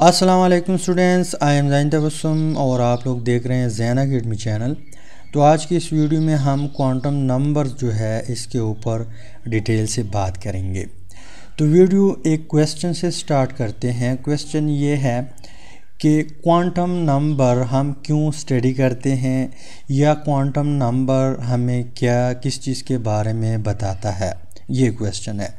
अस्सलाम वालेकुम students, I am ज़ैन तबस्सुम और आप लोग देख रहे हैं ज़ैन अकेडमी चैनल। तो आज की इस वीडियो में हम क्वांटम नंबर्स जो है इसके ऊपर डिटेल से बात करेंगे। तो वीडियो एक क्वेश्चन से स्टार्ट करते हैं। क्वेश्चन ये है कि क्वांटम नंबर हम क्यों स्टडी करते हैं या क्वांटम नंबर हमें किस चीज़ के बारे में बताता है, ये क्वेश्चन है।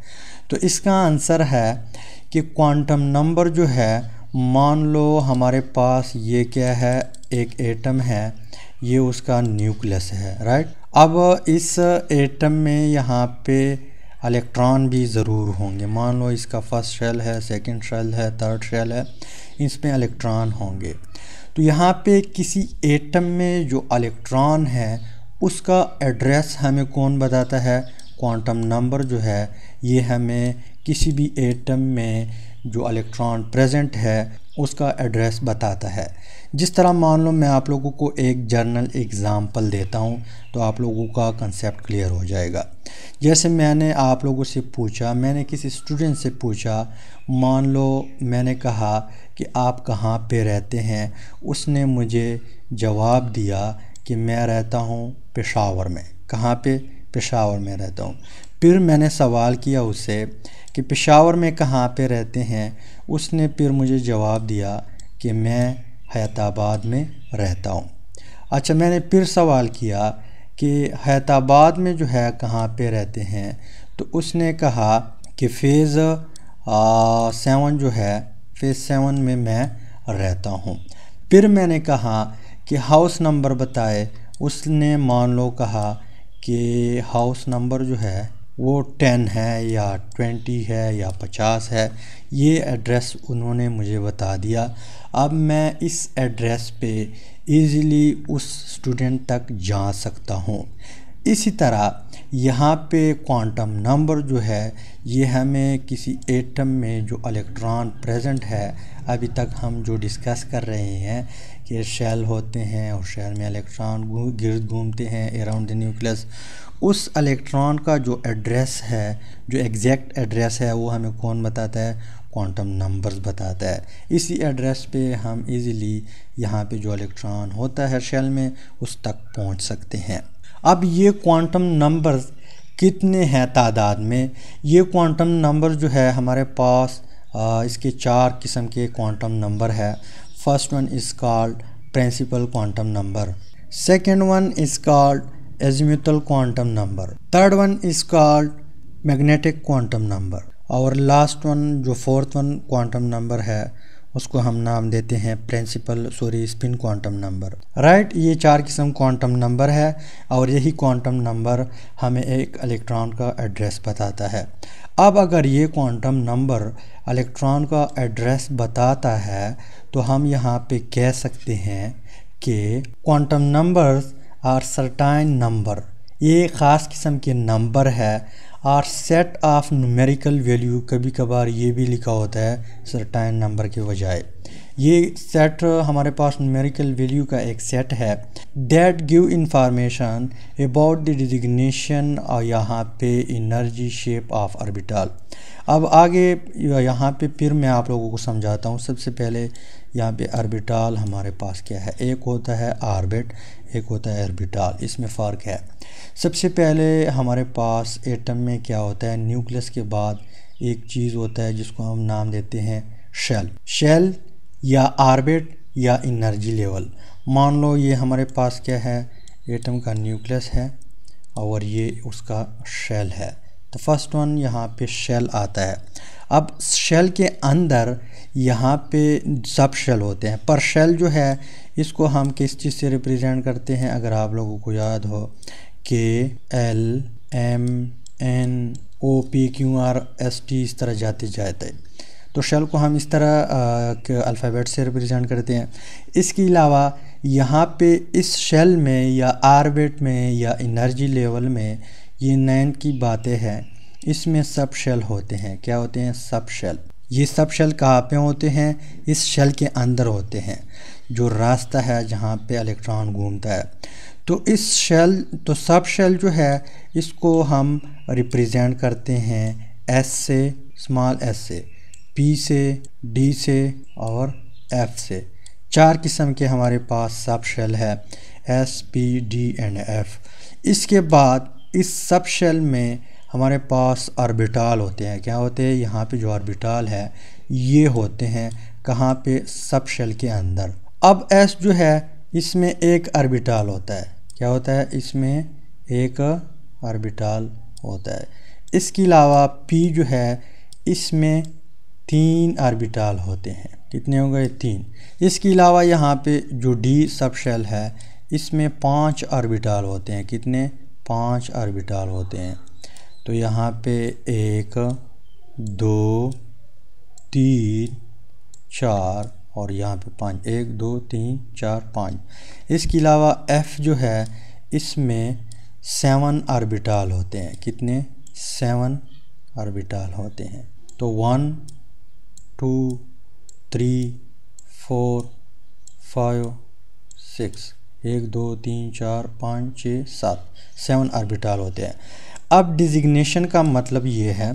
तो इसका आंसर है कि क्वांटम नंबर जो है, मान लो हमारे पास ये क्या है, एक एटम है, ये उसका न्यूक्लियस है, राइट। अब इस एटम में यहाँ पे इलेक्ट्रॉन भी ज़रूर होंगे। मान लो इसका फर्स्ट शेल है, सेकंड शेल है, थर्ड शेल है, इसमें इलेक्ट्रॉन होंगे। तो यहाँ पे किसी एटम में जो इलेक्ट्रॉन है उसका एड्रेस हमें कौन बताता है? क्वांटम नंबर जो है ये हमें किसी भी एटम में जो इलेक्ट्रॉन प्रेजेंट है उसका एड्रेस बताता है। जिस तरह मान लो मैं आप लोगों को एक जर्नल एग्ज़ाम्पल देता हूँ तो आप लोगों का कंसेप्ट क्लियर हो जाएगा। जैसे मैंने आप लोगों से पूछा, मैंने किसी स्टूडेंट से पूछा, मान लो मैंने कहा कि आप कहाँ पे रहते हैं, उसने मुझे जवाब दिया कि मैं रहता हूँ पेशावर में। कहाँ पे? पेशावर में रहता हूँ। फिर मैंने सवाल किया उससे कि पेशावर में कहाँ पे रहते हैं, उसने फिर मुझे जवाब दिया कि मैं हैदराबाद में रहता हूँ। अच्छा, मैंने फिर सवाल किया कि हैदराबाद में जो है कहाँ पे रहते हैं, तो उसने कहा कि फ़ेज़ 7 जो है, फ़ेज़ 7 में मैं रहता हूँ। फिर मैंने कहा कि हाउस नंबर बताए, उसने मान लो कहा कि हाउस नंबर जो है वो 10 है या 20 है या 50 है। ये एड्रेस उन्होंने मुझे बता दिया। अब मैं इस एड्रेस पे इजीली उस स्टूडेंट तक जा सकता हूँ। इसी तरह यहाँ पे क्वांटम नंबर जो है ये हमें किसी एटम में जो इलेक्ट्रॉन प्रेजेंट है, अभी तक हम जो डिस्कस कर रहे हैं कि शेल होते हैं और शेल में इलेक्ट्रॉन गिर्द घूमते हैं अराउंड द न्यूक्लियस, उस इलेक्ट्रॉन का जो एड्रेस है, जो एग्जैक्ट एड्रेस है, वो हमें कौन बताता है? क्वांटम नंबर्स बताता है। इसी एड्रेस पे हम इजीली यहाँ पे जो इलेक्ट्रॉन होता है शेल में उस तक पहुँच सकते हैं। अब ये क्वांटम नंबर्स कितने हैं तादाद में? ये क्वांटम नंबर जो है हमारे पास इसके 4 किस्म के क्वांटम नंबर है। First one is called principal quantum number, second one is called azimuthal quantum number, third one is called magnetic quantum number, और लास्ट वन जो फोर्थ वन क्वांटम नंबर है उसको हम नाम देते हैं स्पिन क्वांटम नंबर, राइट। ये 4 किस्म क्वांटम नंबर है और यही क्वांटम नंबर हमें एक इलेक्ट्रॉन का एड्रेस बताता है। अब अगर ये क्वांटम नंबर इलेक्ट्रॉन का एड्रेस बताता है तो हम यहाँ पे कह सकते हैं कि क्वांटम नंबर्स आर सर्टाइन नंबर, ये ख़ास किस्म के नंबर है, और सेट ऑफ न्यूमेरिकल वैल्यू, कभी कभार ये भी लिखा होता है सर्टाइन नंबर के बजाय। ये सेट हमारे पास न्यूमेरिकल वैल्यू का एक सेट है that give information about the designation और यहाँ पे एनर्जी शेप ऑफ ऑर्बिटल। अब आगे यहाँ पे फिर मैं आप लोगों को समझाता हूँ। सबसे पहले यहाँ पे ऑर्बिटल हमारे पास क्या है, एक होता है ऑर्बिट, एक होता है ऑर्बिटल, इसमें फ़र्क है। सबसे पहले हमारे पास एटम में क्या होता है, न्यूक्लियस के बाद एक चीज़ होता है जिसको हम नाम देते हैं शेल। शेल या ऑर्बिट या एनर्जी लेवल। मान लो ये हमारे पास क्या है, एटम का न्यूक्लियस है और ये उसका शेल है। तो फर्स्ट वन यहाँ पे शेल आता है। अब शेल के अंदर यहाँ पे सब शेल होते हैं, पर शेल जो है इसको हम किस चीज़ से रिप्रेजेंट करते हैं? अगर आप लोगों को याद हो KLMNOPQRST इस तरह जाते जाते, तो शेल को हम इस तरह अल्फ़ाबेट से रिप्रेजेंट करते हैं। इसके अलावा यहाँ पे इस शेल में या ऑर्बिट में या एनर्जी लेवल में ये 9 की बातें हैं, इसमें सब शेल होते हैं। क्या होते हैं? सब शेल। ये सब शेल कहाँ पे होते हैं? इस शेल के अंदर होते हैं, जो रास्ता है जहाँ पे इलेक्ट्रॉन घूमता है। तो इस शेल, तो सब शेल जो है इसको हम रिप्रेजेंट करते हैं S से, स्मॉल s से। P से, D से और F से। 4 किस्म के हमारे पास सब शेल है, S, P, D and F। इसके बाद इस सब शेल में हमारे पास ऑर्बिटल होते हैं। क्या होते हैं? यहाँ पे जो ऑर्बिटल है ये होते हैं कहाँ पे? सब शेल के अंदर। अब S जो है इसमें एक ऑर्बिटल होता है। क्या होता है? इसमें एक ऑर्बिटल होता है। इसके अलावा P जो है इसमें 3 ऑर्बिटल होते हैं। कितने हो गए? 3। इसके अलावा यहाँ पे जो D सब शेल है इसमें 5 ऑर्बिटल होते हैं। कितने? 5 ऑर्बिटल होते हैं। तो यहाँ पे 1 2 3 4 और यहाँ पे 5, 1 2 3 4 5। इसके अलावा F जो है इसमें 7 ऑर्बिटल होते हैं। कितने? 7 ऑर्बिटल होते हैं। तो 1 2 3 4 5 6, 1 2 3 4 5 6 7, 7 ऑर्बिटल होते हैं। अब डिजिग्नेशन का मतलब ये है,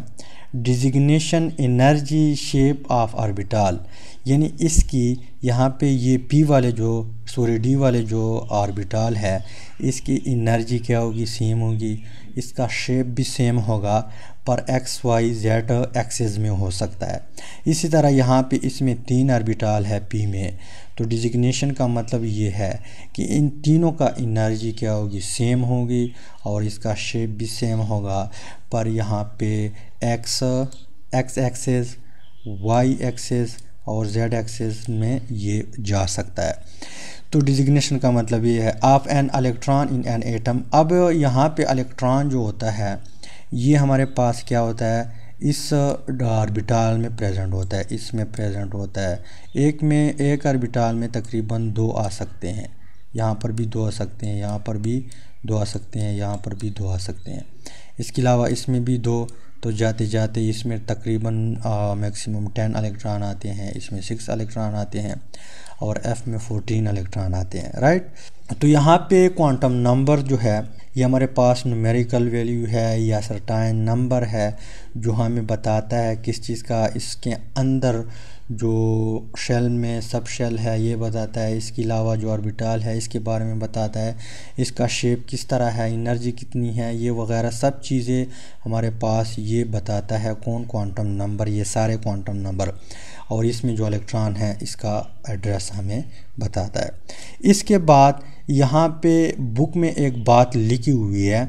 designation energy shape of orbital, यानी इसकी यहाँ पे ये P वाले D वाले जो ऑर्बिटल है इसकी एनर्जी क्या होगी? सेम होगी। इसका शेप भी सेम होगा पर x y z एक्सिस में हो सकता है। इसी तरह यहाँ पे इसमें 3 ऑर्बिटल है P में। तो डिजिग्नेशन का मतलब ये है कि इन तीनों का एनर्जी क्या होगी? सेम होगी और इसका शेप भी सेम होगा, पर यहाँ पे x एक्सिस, y एक्सिस और z एक्सिस में ये जा सकता है। तो डिजिग्नेशन का मतलब ये है of an electron in an atom. अब यहाँ पे इलेक्ट्रॉन जो होता है ये हमारे पास क्या होता है? इस ऑर्बिटल में प्रेजेंट होता है, इसमें प्रेजेंट होता है। एक ऑर्बिटल में तकरीबन 2 आ सकते हैं। यहाँ पर भी 2 आ सकते हैं, यहाँ पर भी 2 आ सकते हैं, यहाँ पर भी 2 आ सकते हैं। इसके अलावा इसमें भी 2। तो जाते जाते इसमें तकरीबन मैक्सिमम 10 इलेक्ट्रॉन आते हैं, इसमें 6 इलेक्ट्रॉन आते हैं और F में 14 इलेक्ट्रॉन आते हैं, राइट। तो यहाँ पे क्वांटम नंबर जो है ये हमारे पास न्यूमेरिकल वैल्यू है या सर्टेन नंबर है जो हमें बताता है किस चीज़ का, इसके अंदर जो शेल में सब शेल है ये बताता है। इसके अलावा जो ऑर्बिटल है इसके बारे में बताता है, इसका शेप किस तरह है, एनर्जी कितनी है, ये वगैरह सब चीज़ें हमारे पास ये बताता है। कौन? क्वांटम नंबर, ये सारे क्वांटम नंबर। और इसमें जो इलेक्ट्रॉन है इसका एड्रेस हमें बताता है। इसके बाद यहाँ पे बुक में एक बात लिखी हुई है,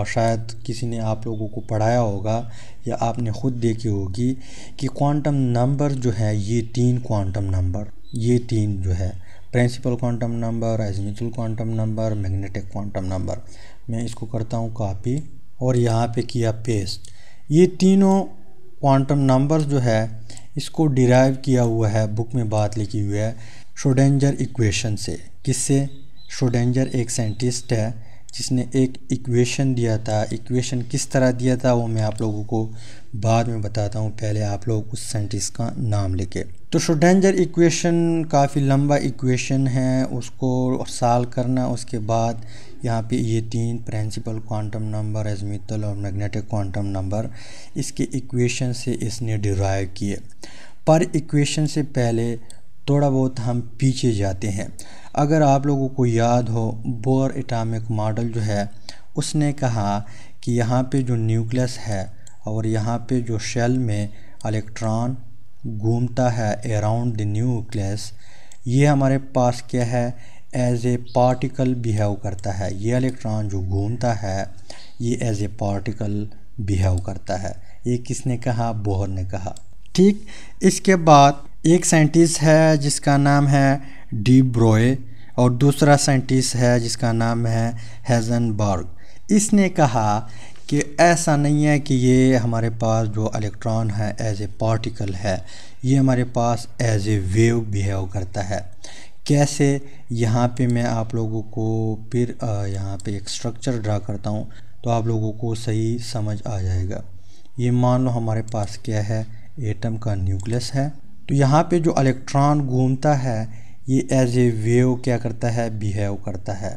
शायद किसी ने आप लोगों को पढ़ाया होगा या आपने ख़ुद देखी होगी कि क्वांटम नंबर जो है ये 3 क्वांटम नंबर, ये 3 जो है principal quantum number, azimuthal quantum number, magnetic quantum number. मैं इसको करता हूँ कॉपी और यहाँ पे किया पेस्ट। ये तीनों क्वांटम नंबर जो है इसको डिराइव किया हुआ है, बुक में बात लिखी हुई है श्रोडिंगर इक्वेशन से। किससे? श्रोडिंगर एक साइंटिस्ट है जिसने एक इक्वेशन दिया था। इक्वेशन किस तरह दिया था वो मैं आप लोगों को बाद में बताता हूँ, पहले आप लोग उस साइंटिस्ट का नाम लिखे। तो श्रोडिंगर इक्वेशन काफ़ी लंबा इक्वेशन है, उसको सॉल्व करना। उसके बाद यहाँ पे ये 3 प्रिंसिपल क्वांटम नंबर, अज़ीमुथल और मैग्नेटिक क्वांटम नंबर इसके इक्वेशन से इसने डिराइव किए। पर इक्वेशन से पहले थोड़ा बहुत हम पीछे जाते हैं। अगर आप लोगों को याद हो, बोर एटॉमिक मॉडल जो है उसने कहा कि यहाँ पे जो न्यूक्लियस है और यहाँ पे जो शेल में इलेक्ट्रॉन घूमता है अराउंड द न्यूक्लियस, ये हमारे पास क्या है? एज ए पार्टिकल बिहेव करता है। ये इलेक्ट्रॉन जो घूमता है ये एज ए पार्टिकल बिहेव करता है। ये किसने कहा? बोर ने कहा, ठीक। इसके बाद एक साइंटिस्ट है जिसका नाम है डी ब्रोए और दूसरा साइंटिस्ट है जिसका नाम है हेज़नबर्ग। इसने कहा कि ऐसा नहीं है कि ये हमारे पास जो इलेक्ट्रॉन है एज ए पार्टिकल है, ये हमारे पास एज ए वेव बिहेव करता है। कैसे? यहाँ पे मैं आप लोगों को फिर यहाँ पे एक स्ट्रक्चर ड्रा करता हूँ तो आप लोगों को सही समझ आ जाएगा। ये मान लो हमारे पास क्या है? एटम का न्यूक्लियस है। तो यहाँ पे जो इलेक्ट्रॉन घूमता है ये एज ए वेव क्या करता है? बिहेव करता है।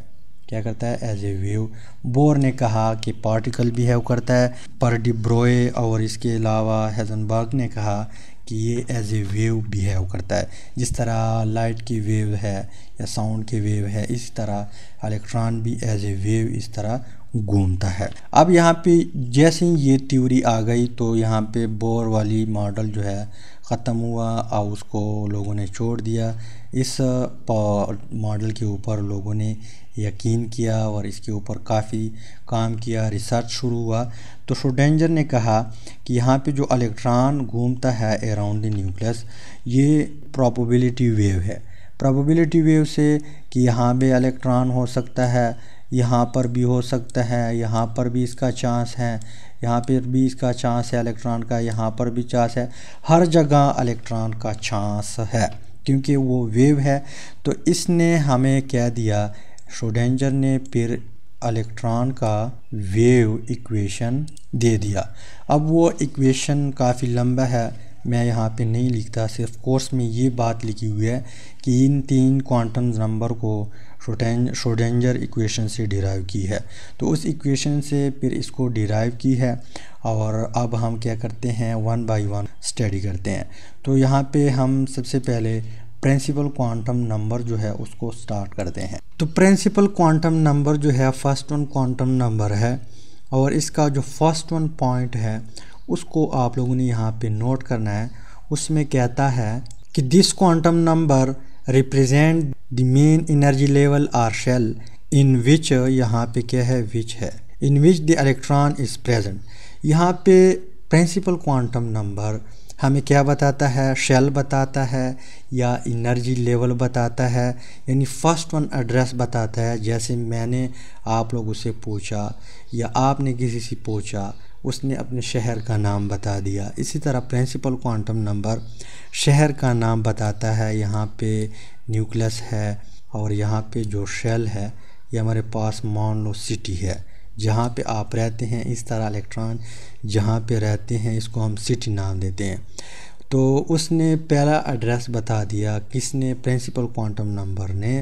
क्या करता है? As a wave. बोर ने कहा कि पार्टिकल बिहेव करता है, पर डी ब्रोए और इसके अलावा हेज़नबर्ग ने कहा कि ये एज ए वेव बिहेव करता है। जिस तरह लाइट की वेव है या साउंड की वेव है, इसी तरह इलेक्ट्रॉन भी एज ए वेव इस तरह घूमता है। अब यहाँ पे जैसे ही ये थ्योरी आ गई तो यहाँ पे बोर वाली मॉडल जो है ख़त्म हुआ और उसको लोगों ने छोड़ दिया। इस मॉडल के ऊपर लोगों ने यकीन किया और इसके ऊपर काफ़ी काम किया, रिसर्च शुरू हुआ। तो श्रोडिंगर ने कहा कि यहाँ पे जो इलेक्ट्रॉन घूमता है अराउंड द न्यूक्लियस, ये प्रोबेबिलिटी वेव है। प्रोबेबिलिटी वेव से कि यहाँ पे इलेक्ट्रॉन हो सकता है, यहाँ पर भी हो सकता है, यहाँ पर भी इसका चांस है, यहाँ पर भी इसका चांस है इलेक्ट्रॉन का, यहाँ पर भी चांस है, हर जगह इलेक्ट्रॉन का चांस है क्योंकि वो वेव है। तो इसने हमें कह दिया, श्रोडिंगर ने फिर इलेक्ट्रॉन का वेव इक्वेशन दे दिया। अब वो इक्वेशन काफ़ी लंबा है, मैं यहाँ पे नहीं लिखता, सिर्फ कोर्स में ये बात लिखी हुई है कि इन 3 क्वांटम नंबर को श्रोडिंगर इक्वेशन से डिराइव की है। तो उस इक्वेशन से फिर इसको डिराइव की है और अब हम क्या करते हैं, 1 बाय 1 स्टडी करते हैं। तो यहाँ पे हम सबसे पहले प्रिंसिपल क्वांटम नंबर जो है उसको स्टार्ट करते हैं। तो प्रिंसिपल क्वांटम नंबर जो है फर्स्ट वन क्वांटम नंबर है और इसका जो फर्स्ट वन पॉइंट है उसको आप लोगों ने यहाँ पे नोट करना है। उसमें कहता है कि this quantum number represent the main energy level or shell in which, यहाँ पे क्या है, विच है, in which the electron is present. यहाँ पे प्रिंसिपल क्वांटम नंबर हमें क्या बताता है, शेल बताता है या एनर्जी लेवल बताता है, यानी फर्स्ट वन एड्रेस बताता है। जैसे मैंने आप लोगों से पूछा या आपने किसी से पूछा, उसने अपने शहर का नाम बता दिया। इसी तरह प्रिंसिपल क्वांटम नंबर शहर का नाम बताता है। यहाँ पे न्यूक्लियस है और यहाँ पे जो शेल है ये हमारे पास मान लो सिटी है जहाँ पे आप रहते हैं। इस तरह इलेक्ट्रॉन जहाँ पे रहते हैं इसको हम सिटी नाम देते हैं। तो उसने पहला एड्रेस बता दिया, किसने, प्रिंसिपल क्वांटम नंबर ने।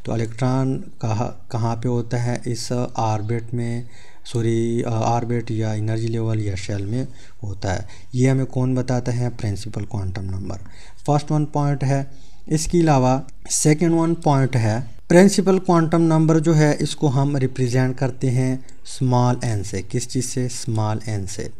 तो इलेक्ट्रॉन कहाँ पे होता है, इस ऑर्बिट में, ऑर्बिट या एनर्जी लेवल या शेल में होता है। ये हमें कौन बताता है, principal quantum number. First one point है। इसके अलावा सेकंड वन पॉइंट है, प्रिंसिपल क्वांटम नंबर जो है इसको हम रिप्रेजेंट करते हैं स्मॉल एन से। किस चीज़ से, स्मॉल एन से।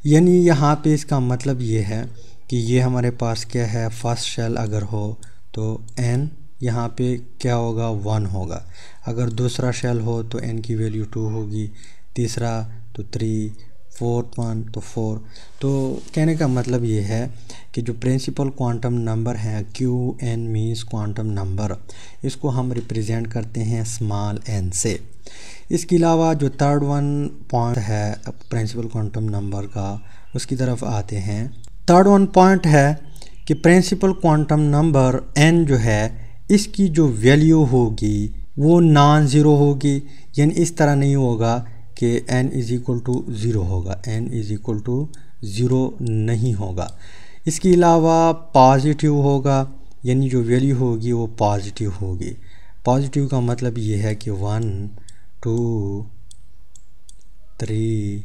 यानी यहाँ पे इसका मतलब ये है कि ये हमारे पास क्या है, फर्स्ट शेल अगर हो तो एन यहाँ पे क्या होगा, 1 होगा। अगर दूसरा शेल हो तो n की वैल्यू 2 होगी, तीसरा तो 3, फोर्थ वन तो 4। तो कहने का मतलब ये है कि जो प्रिंसिपल क्वांटम नंबर है Qn मीन्स क्वांटम नंबर, इसको हम रिप्रेजेंट करते हैं स्मॉल n से। इसके अलावा जो थर्ड वन पॉइंट है प्रिंसिपल क्वांटम नंबर का, उसकी तरफ आते हैं। थर्ड वन पॉइंट है कि प्रिंसिपल क्वांटम नंबर n जो है इसकी जो वैल्यू होगी वो नॉन ज़ीरो होगी। यानी इस तरह नहीं होगा कि n इज़ इक्वल टू 0 होगा, n इज़ इक्वल टू 0 नहीं होगा। इसके अलावा पॉजिटिव होगा, यानी जो वैल्यू होगी वो पॉजिटिव होगी। पॉजिटिव का मतलब ये है कि 1 2 3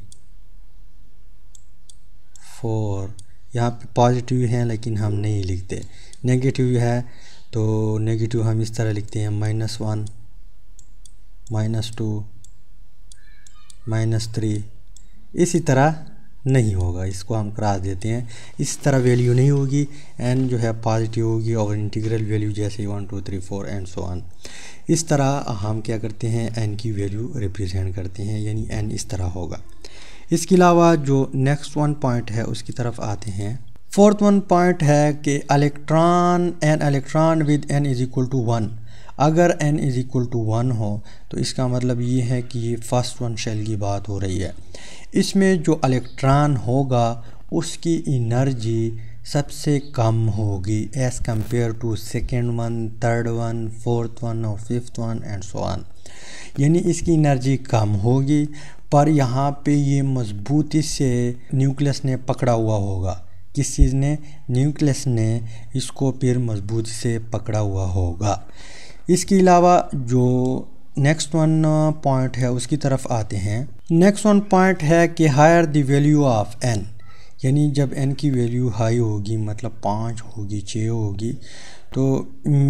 4 यहाँ पे पॉजिटिव हैं लेकिन हम नहीं लिखते। नेगेटिव है तो नेगेटिव हम इस तरह लिखते हैं -1 -2 -3। इसी तरह नहीं होगा, इसको हम क्रॉस देते हैं। इस तरह वैल्यू नहीं होगी, n जो है पॉजिटिव होगी और इंटीग्रल वैल्यू जैसे 1 2 3 4 एंड सो ऑन। इस तरह हम क्या करते हैं, n की वैल्यू रिप्रेजेंट करते हैं, यानी n इस तरह होगा। इसके अलावा जो नेक्स्ट वन पॉइंट है उसकी तरफ आते हैं। फोर्थ वन पॉइंट है कि an electron with n is equal to 1। अगर n इज़ इक्वल टू 1 हो तो इसका मतलब ये है कि ये फर्स्ट वन शेल की बात हो रही है। इसमें जो इलेक्ट्रॉन होगा उसकी एनर्जी सबसे कम होगी as compare to second one, third one, fourth one और fifth one and so on. यानी इसकी एनर्जी कम होगी, पर यहाँ पे ये मजबूती से न्यूक्लियस ने पकड़ा हुआ होगा। किस चीज़ ने, न्यूक्लियस ने इसको फिर मजबूती से पकड़ा हुआ होगा। इसके अलावा जो नेक्स्ट वन पॉइंट है उसकी तरफ आते हैं। नेक्स्ट वन पॉइंट है कि higher the value of n, यानी जब n की वैल्यू हाई होगी मतलब 5 होगी 6 होगी तो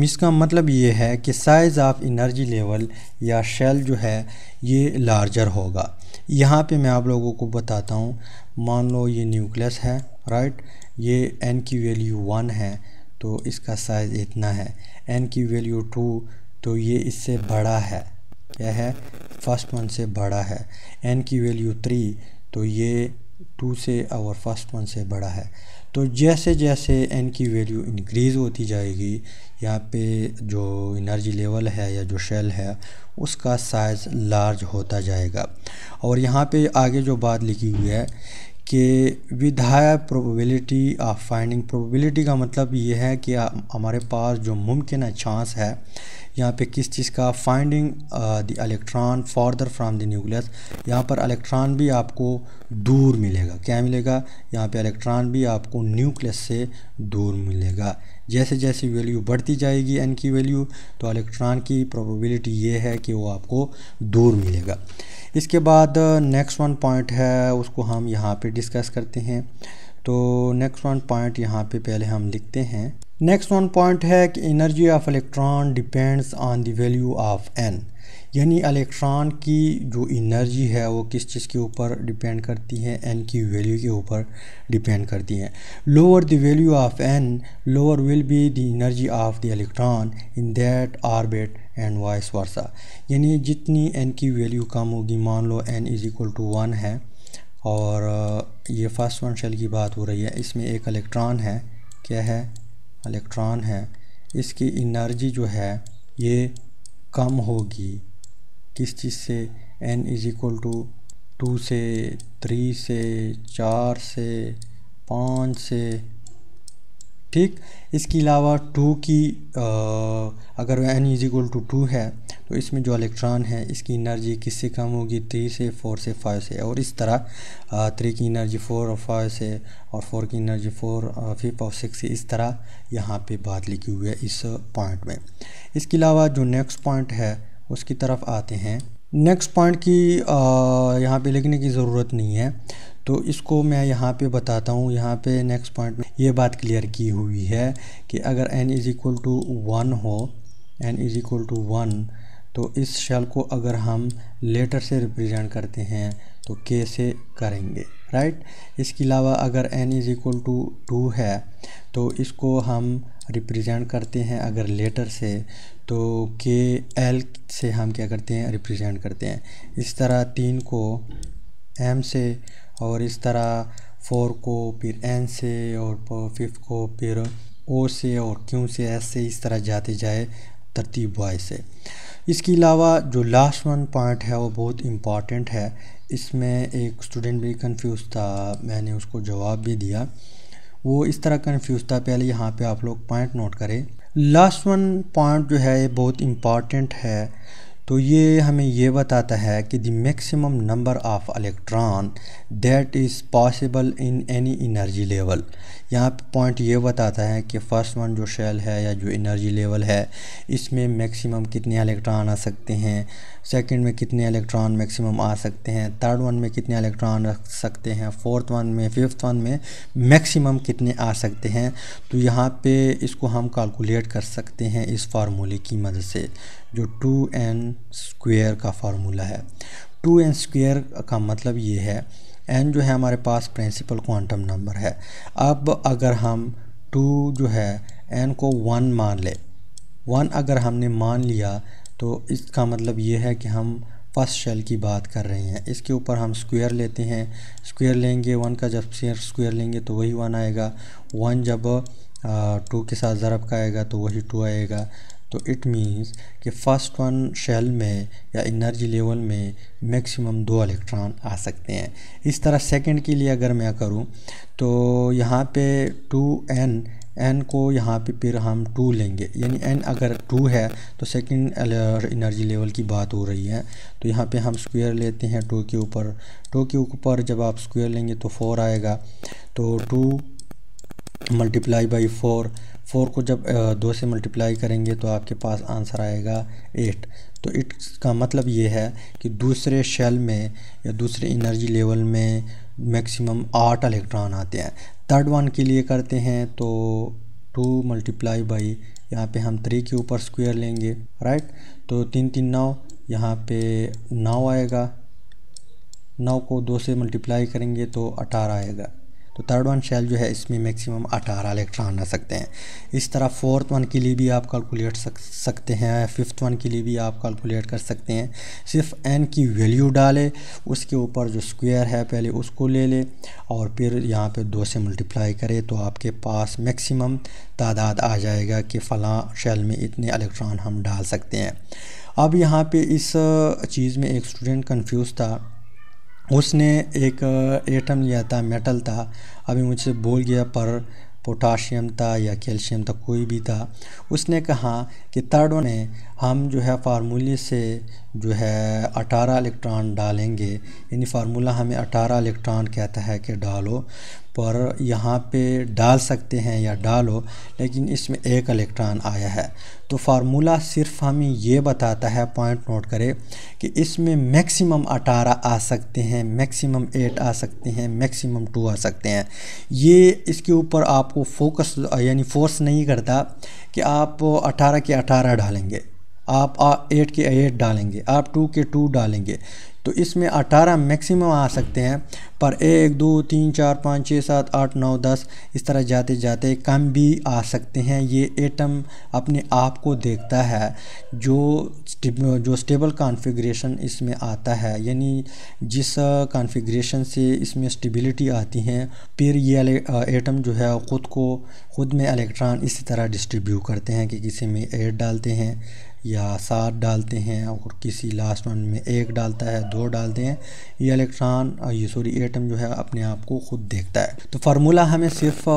इसका मतलब ये है कि साइज़ ऑफ एनर्जी लेवल या शेल जो है ये लार्जर होगा। यहाँ पे मैं आप लोगों को बताता हूँ, मान लो ये न्यूक्लियस है, राइट, ये n की वैल्यू 1 है तो इसका साइज़ इतना है, n की वैल्यू 2 तो ये इससे बड़ा है, क्या है, फर्स्ट वन से बड़ा है, n की वैल्यू 3 तो ये 2 से और फर्स्ट वन से बड़ा है। तो जैसे जैसे n की वैल्यू इंक्रीज़ होती जाएगी यहाँ पे जो एनर्जी लेवल है या जो शेल है उसका साइज़ लार्ज होता जाएगा। और यहाँ पे आगे जो बात लिखी हुई है कि with higher probability of finding, probability का मतलब ये है कि हमारे पास जो मुमकिन है चांस है यहाँ पे किस चीज़ का, finding the electron further from the nucleus, यहाँ पर इलेक्ट्रॉन भी आपको दूर मिलेगा, क्या मिलेगा, यहाँ पे इलेक्ट्रॉन भी आपको न्यूक्लियस से दूर मिलेगा। जैसे जैसे वैल्यू बढ़ती जाएगी n की वैल्यू तो इलेक्ट्रॉन की प्रोबेबिलिटी ये है कि वो आपको दूर मिलेगा। इसके बाद नेक्स्ट वन पॉइंट है उसको हम यहाँ पे डिस्कस करते हैं। तो नेक्स्ट वन पॉइंट यहाँ पे पहले हम लिखते हैं। नेक्स्ट वन पॉइंट है कि energy of electron depends on the value of n, यानी इलेक्ट्रॉन की जो एनर्जी है वो किस चीज़ के ऊपर डिपेंड करती है, n की वैल्यू के ऊपर डिपेंड करती है। Lower the value of n lower will be the energy of the electron in that orbit and vice versa, यानी जितनी n की वैल्यू कम होगी, मान लो n इज़ इक्वल टू 1 है और ये फर्स्ट वन शेल की बात हो रही है, इसमें एक इलेक्ट्रॉन है, क्या है, इलेक्ट्रॉन है, इसकी एनर्जी जो है ये कम होगी किस चीज़ से, n इज़ इक्वल टू 2 से 3 से 4 से 5 से, ठीक। इसके अलावा 2 की अगर n इज़ इक्वल टू 2 है तो इसमें जो इलेक्ट्रॉन है इसकी एनर्जी किससे कम होगी, 3 से 4 से 5 से, और इस तरह 3 की एनर्जी 4 और 5 से और 4 की एनर्जी 4 5 और 6 से, इस तरह यहाँ पे बात लिखी हुई है इस पॉइंट में। इसके अलावा जो नेक्स्ट पॉइंट है उसकी तरफ आते हैं। नेक्स्ट पॉइंट की यहाँ पे लिखने की ज़रूरत नहीं है तो इसको मैं यहाँ पे बताता हूँ। यहाँ पे नेक्स्ट पॉइंट में ये बात क्लियर की हुई है कि अगर n इज़ इक्वल टू 1 हो, n इज़ इक्वल टू 1 तो इस शेल को अगर हम लेटर से रिप्रेजेंट करते हैं तो k से करेंगे, राइट। इसके अलावा अगर n इज़ इक्वल टू 2 है तो इसको हम रिप्रेजेंट करते हैं अगर लेटर से तो k l से हम क्या करते हैं, रिप्रेजेंट करते हैं। इस तरह 3 को m से और इस तरह 4 को फिर n से और 5 को फिर o से और q से s से, इस तरह जाते जाए तरतीब वाइज से। इसके अलावा जो लास्ट वन पॉइंट है वो बहुत इम्पॉर्टेंट है, इसमें एक स्टूडेंट भी कंफ्यूज था, मैंने उसको जवाब भी दिया। वो इस तरह कंफ्यूज था, पहले यहाँ पे आप लोग पॉइंट नोट करें। लास्ट वन पॉइंट जो है ये बहुत इम्पॉर्टेंट है, तो ये हमें ये बताता है कि the maximum number of electron that is possible in any energy level. यहाँ पे पॉइंट ये बताता है कि फर्स्ट वन जो शेल है या जो एनर्जी लेवल है इसमें मैक्सिमम कितने इलेक्ट्रॉन आ सकते हैं, सेकंड में कितने इलेक्ट्रॉन मैक्सिमम आ सकते हैं, थर्ड वन में कितने इलेक्ट्रॉन रख सकते हैं, फोर्थ वन में, फिफ्थ वन में मैक्सिमम कितने आ सकते हैं। तो यहाँ पे इसको हम कैलकुलेट कर सकते हैं इस फार्मूले की मदद से, जो 2n स्क्वायर का फार्मूला है। 2n स्क्वायर का मतलब ये है, n जो है हमारे पास प्रिंसिपल क्वांटम नंबर है। अब अगर हम 2 जो है n को 1 मान ले, 1 अगर हमने मान लिया तो इसका मतलब ये है कि हम फर्स्ट शेल की बात कर रहे हैं। इसके ऊपर हम स्क्वायर लेते हैं, स्क्वायर लेंगे 1 का, जब स्क्वायर लेंगे तो वही 1 आएगा, 1 जब 2 के साथ ज़रब का आएगा तो वही 2 आएगा। तो इट मीन्स कि फर्स्ट वन शेल में या एनर्जी लेवल में मैक्सिमम 2 इलेक्ट्रॉन आ सकते हैं। इस तरह सेकंड के लिए अगर मैं करूं तो यहाँ पे 2n, n को यहाँ पे फिर हम 2 लेंगे, यानी n अगर 2 है तो सेकंड एनर्जी लेवल की बात हो रही है। तो यहाँ पे हम स्क्वायर लेते हैं 2 के ऊपर, 2 के ऊपर जब आप स्क्वायर लेंगे तो 4 आएगा, तो 2 मल्टीप्लाई बाई 4, 4 को जब 2 से मल्टीप्लाई करेंगे तो आपके पास आंसर आएगा 8। तो इसका मतलब ये है कि दूसरे शेल में या दूसरे एनर्जी लेवल में मैक्सिमम 8 इलेक्ट्रॉन आते हैं। थर्ड वन के लिए करते हैं तो 2 मल्टीप्लाई बाई यहाँ पे हम 3 के ऊपर स्क्वायर लेंगे, राइट। तो 3 3 9, यहाँ पे 9 आएगा। 9 को 2 से मल्टीप्लाई करेंगे तो 18 आएगा। तो थर्ड वन शेल जो है इसमें मैक्सिमम 18 इलेक्ट्रॉन आ सकते हैं। इस तरह फोर्थ वन के लिए भी आप कैलकुलेट सकते हैं, फिफ्थ वन के लिए भी आप कैलकुलेट कर सकते हैं। सिर्फ n की वैल्यू डालें, उसके ऊपर जो स्क्वायर है पहले उसको ले लें और फिर यहाँ पे 2 से मल्टीप्लाई करें तो आपके पास मैक्सिमम तादाद आ जाएगा कि फ़लाँ शेल में इतने इलेक्ट्रॉन हम डाल सकते हैं। अब यहाँ पे इस चीज़ में एक स्टूडेंट कंफ्यूज था, उसने एक एटम लिया था, मेटल था, अभी मुझसे बोल गया पर पोटाशियम था या कैल्शियम था, कोई भी था। उसने कहा कि थर्ड वन में हम जो है फार्मूले से जो है 18 इलेक्ट्रॉन डालेंगे, यानी फार्मूला हमें 18 इलेक्ट्रॉन कहता है कि डालो, पर यहाँ पे डाल सकते हैं या डालो, लेकिन इसमें 1 इलेक्ट्रॉन आया है। तो फार्मूला सिर्फ हमें ये बताता है, पॉइंट नोट करें, कि इसमें मैक्सिमम 18 आ सकते हैं, मैक्सिमम 8 आ सकते हैं, मैक्सिमम 2 आ सकते हैं। ये इसके ऊपर आपको फोकस यानी फोर्स नहीं करता कि आप 18 के 18 डालेंगे, आप 8 के 8 डालेंगे, आप 2 के 2 डालेंगे। तो इसमें 18 मैक्सिमम आ सकते हैं, पर 1 2 3 4 5 6 7 8 9 10 इस तरह जाते जाते कम भी आ सकते हैं। ये एटम अपने आप को देखता है, जो स्टेबल कॉन्फ़िगरेशन इसमें आता है, यानी जिस कॉन्फ़िगरेशन से इसमें स्टेबिलिटी आती है, फिर ये एटम जो है ख़ुद में इलेक्ट्रॉन इसी तरह डिस्ट्रीब्यूट करते हैं कि किसी में 8 डालते हैं या 7 डालते हैं और किसी लास्ट वन में 1 डालता है, 2 डालते हैं। ये एटम जो है अपने आप को ख़ुद देखता है। तो फार्मूला हमें सिर्फ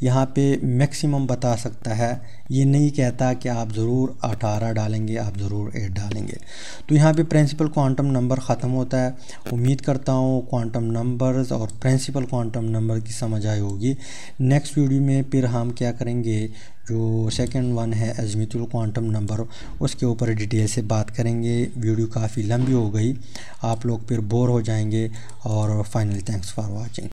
यहाँ पे मैक्सिमम बता सकता है, ये नहीं कहता कि आप ज़रूर 18 डालेंगे, आप ज़रूर 8 डालेंगे। तो यहाँ पे प्रिंसिपल क्वांटम नंबर ख़त्म होता है। उम्मीद करता हूँ क्वांटम नंबर्स और प्रिंसिपल क्वांटम नंबर की समझ आई होगी। नेक्स्ट वीडियो में फिर हम क्या करेंगे, जो सेकंड वन है अज़ीमुथल क्वांटम नंबर, उसके ऊपर डिटेल से बात करेंगे। वीडियो काफ़ी लंबी हो गई, आप लोग फिर बोर हो जाएंगे। और फाइनली थैंक्स फॉर वाचिंग।